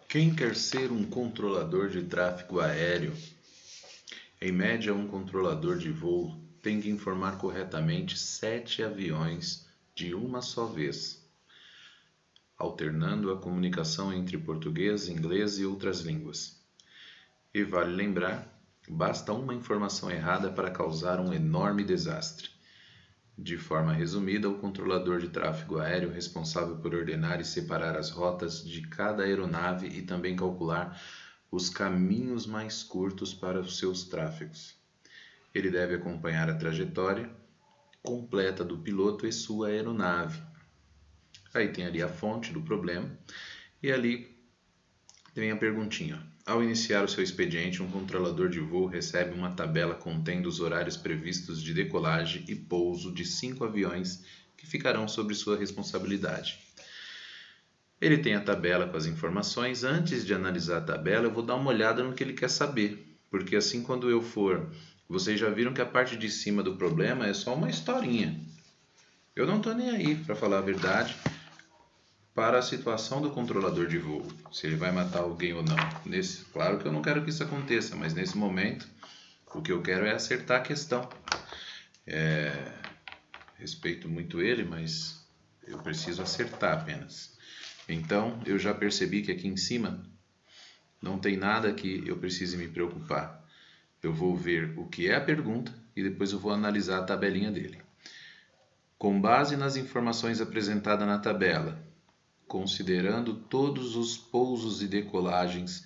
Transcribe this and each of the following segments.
Quem quer ser um controlador de tráfego aéreo? Em média, um controlador de voo tem que informar corretamente 7 aviões de uma só vez, alternando a comunicação entre português, inglês e outras línguas. E vale lembrar, basta uma informação errada para causar um enorme desastre. De forma resumida, o controlador de tráfego aéreo responsável por ordenar e separar as rotas de cada aeronave e também calcular os caminhos mais curtos para os seus tráfegos. Ele deve acompanhar a trajetória completa do piloto e sua aeronave. Aí tem ali a fonte do problema e ali tem a perguntinha. Ao iniciar o seu expediente, um controlador de voo recebe uma tabela contendo os horários previstos de decolagem e pouso de 5 aviões que ficarão sob sua responsabilidade. Ele tem a tabela com as informações. Antes de analisar a tabela, eu vou dar uma olhada no que ele quer saber, porque assim quando eu for... Vocês já viram que a parte de cima do problema é só uma historinha. Eu não estou nem aí, para falar a verdade, para a situação do controlador de voo, se ele vai matar alguém ou não. Claro que eu não quero que isso aconteça, mas nesse momento o que eu quero é acertar a questão. Respeito muito ele, mas eu preciso acertar apenas. Então eu já percebi que aqui em cima não tem nada que eu precise me preocupar. Eu vou ver o que é a pergunta e depois eu vou analisar a tabelinha dele. Com base nas informações apresentadas na tabela, considerando todos os pousos e decolagens,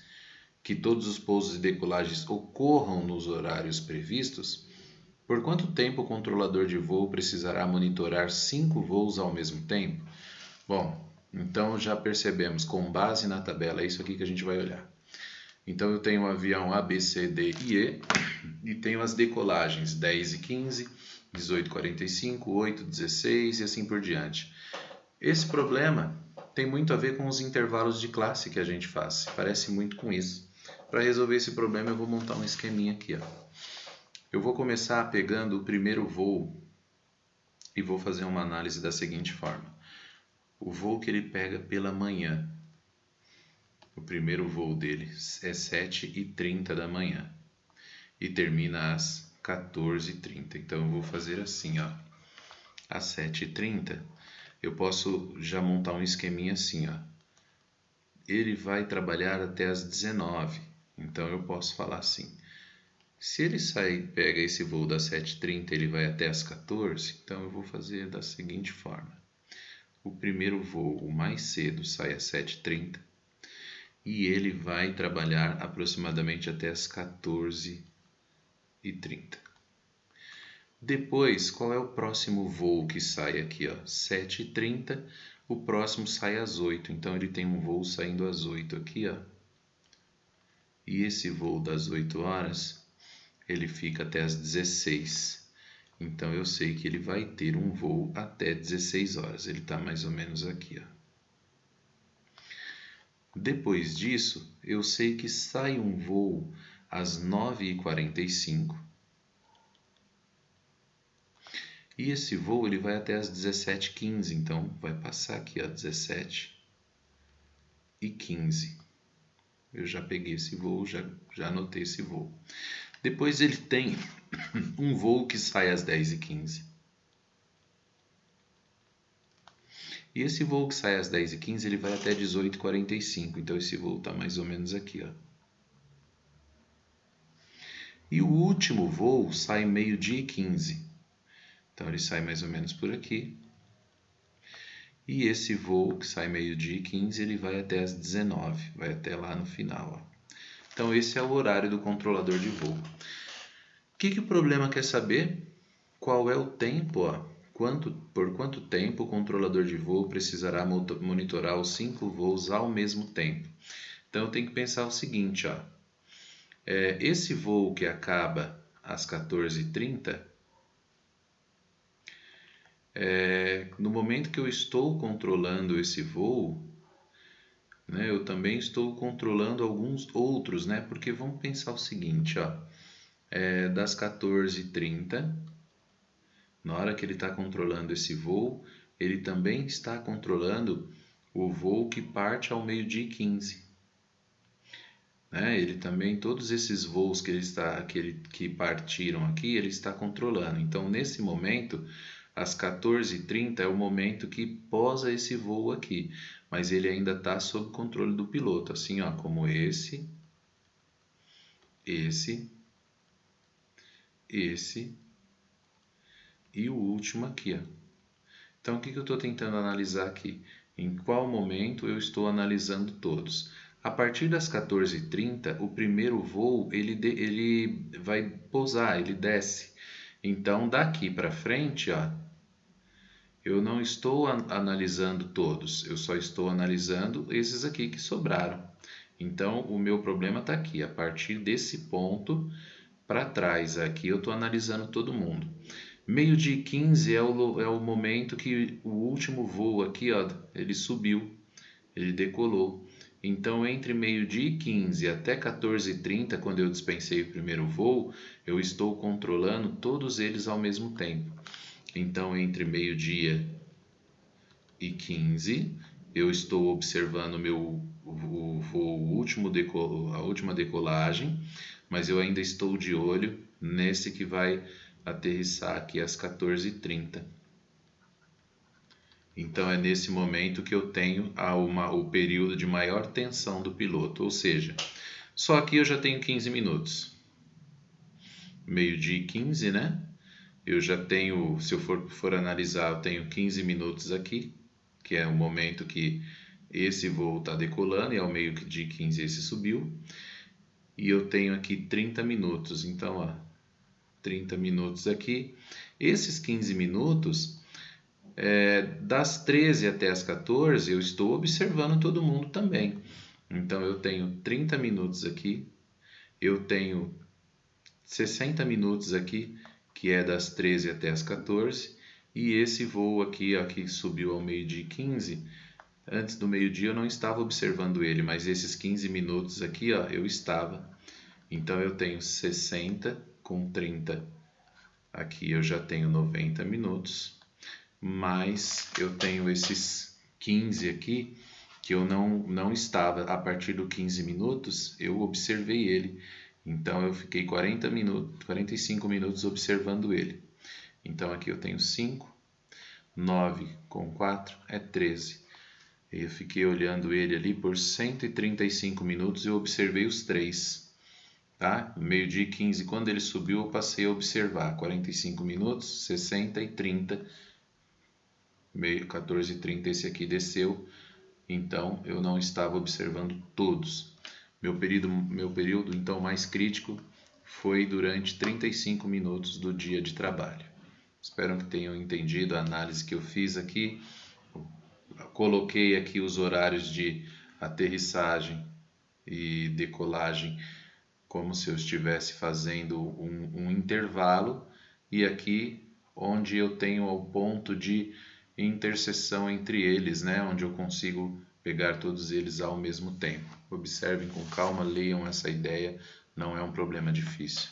que todos os pousos e decolagens ocorram nos horários previstos, por quanto tempo o controlador de voo precisará monitorar 5 voos ao mesmo tempo? Bom, então já percebemos, com base na tabela, é isso aqui que a gente vai olhar. Então eu tenho o avião A, B, C, D e E, e tenho as decolagens 10 e 15, 18 e 45, 8 e 16 e assim por diante. Esse problema tem muito a ver com os intervalos de classe que a gente faz, parece muito com isso. Para resolver esse problema eu vou montar um esqueminha aqui. Eu vou começar pegando o primeiro voo e vou fazer uma análise da seguinte forma. O voo que ele pega pela manhã. O primeiro voo dele é 7h30 da manhã e termina às 14h30. Então eu vou fazer assim, ó. Às 7h30 eu posso já montar um esqueminha assim, ó. Ele vai trabalhar até às 19h. Então eu posso falar assim. Se ele pega esse voo das 7h30, ele vai até às 14h. Então eu vou fazer da seguinte forma. O primeiro voo, o mais cedo, sai às 7h30. E ele vai trabalhar aproximadamente até as 14h30. Depois, qual é o próximo voo que sai aqui? 7h30, o próximo sai às 8h. Então ele tem um voo saindo às 8h aqui. E esse voo das 8 horas, ele fica até as 16h. Então eu sei que ele vai ter um voo até 16 horas. Ele está mais ou menos aqui. Depois disso, eu sei que sai um voo às 9h45 e esse voo ele vai até às 17h15, então vai passar aqui a 17h15. Eu já peguei esse voo, já anotei esse voo. Depois ele tem um voo que sai às 10h15. E esse voo que sai às 10h15, ele vai até 18h45. Então esse voo está mais ou menos aqui. E o último voo sai meio-dia e 15. Então ele sai mais ou menos por aqui. E esse voo que sai meio-dia e 15, ele vai até às 19h. Vai até lá no final. Então esse é o horário do controlador de voo. O que o problema quer saber? Qual é o tempo? Por quanto tempo o controlador de voo precisará monitorar os 5 voos ao mesmo tempo? Então eu tenho que pensar o seguinte, esse voo que acaba às 14h30, no momento que eu estou controlando esse voo, né, eu também estou controlando alguns outros, né, porque vamos pensar o seguinte, das 14h30, na hora que ele está controlando esse voo, ele também está controlando o voo que parte ao meio-dia e 15. né? Ele também, todos esses voos que partiram aqui, ele está controlando. Então, nesse momento, às 14h30 é o momento que posa esse voo aqui, mas ele ainda está sob controle do piloto, assim, ó, como esse, esse e o último aqui, ó. Então, o que eu estou tentando analisar aqui? Em qual momento eu estou analisando todos? A partir das 14h30, o primeiro voo ele vai pousar, ele desce. Então, daqui para frente, ó, eu não estou analisando todos, eu só estou analisando esses aqui que sobraram. Então, o meu problema está aqui, a partir desse ponto para trás, aqui eu estou analisando todo mundo. Meio-dia e 15 é o momento que o último voo aqui, ó, ele subiu, ele decolou. Então, entre meio-dia e 15 até 14h30, quando eu dispensei o primeiro voo, eu estou controlando todos eles ao mesmo tempo. Então, entre meio-dia e 15, eu estou observando o voo a última decolagem, mas eu ainda estou de olho nesse que vai aterrissar aqui às 14h30. Então é nesse momento que eu tenho o período de maior tensão do piloto, ou seja, só aqui eu já tenho 15 minutos. Meio-dia e 15, né? Eu já tenho, se eu for analisar, eu tenho 15 minutos aqui, que é o momento que esse voo está decolando, e ao meio-dia e 15 esse subiu. E eu tenho aqui 30 minutos, então, ó, 30 minutos aqui. Esses 15 minutos, das 13 até as 14, eu estou observando todo mundo também. Então, eu tenho 30 minutos aqui, eu tenho 60 minutos aqui, que é das 13 até as 14, e esse voo aqui, ó, que subiu ao meio-dia e 15, antes do meio-dia eu não estava observando ele, mas esses 15 minutos aqui, ó, eu estava. Então, eu tenho 60 com 30, aqui eu já tenho 90 minutos, mas eu tenho esses 15 aqui, que eu não estava. A partir do 15 minutos, eu observei ele. Então, eu fiquei 45 minutos observando ele. Então, aqui eu tenho 5, 9 com 4 é 13. Eu fiquei olhando ele ali por 135 minutos e eu observei os 3. Tá? Meio-dia e 15, quando ele subiu, eu passei a observar 45 minutos, 60 e 30. 14h30 esse aqui desceu, então eu não estava observando todos. Meu período então mais crítico foi durante 35 minutos do dia de trabalho. Espero que tenham entendido a análise que eu fiz aqui. Coloquei aqui os horários de aterrissagem e decolagem como se eu estivesse fazendo um intervalo, e aqui onde eu tenho o ponto de interseção entre eles, né, onde eu consigo pegar todos eles ao mesmo tempo. Observem com calma, leiam essa ideia, não é um problema difícil.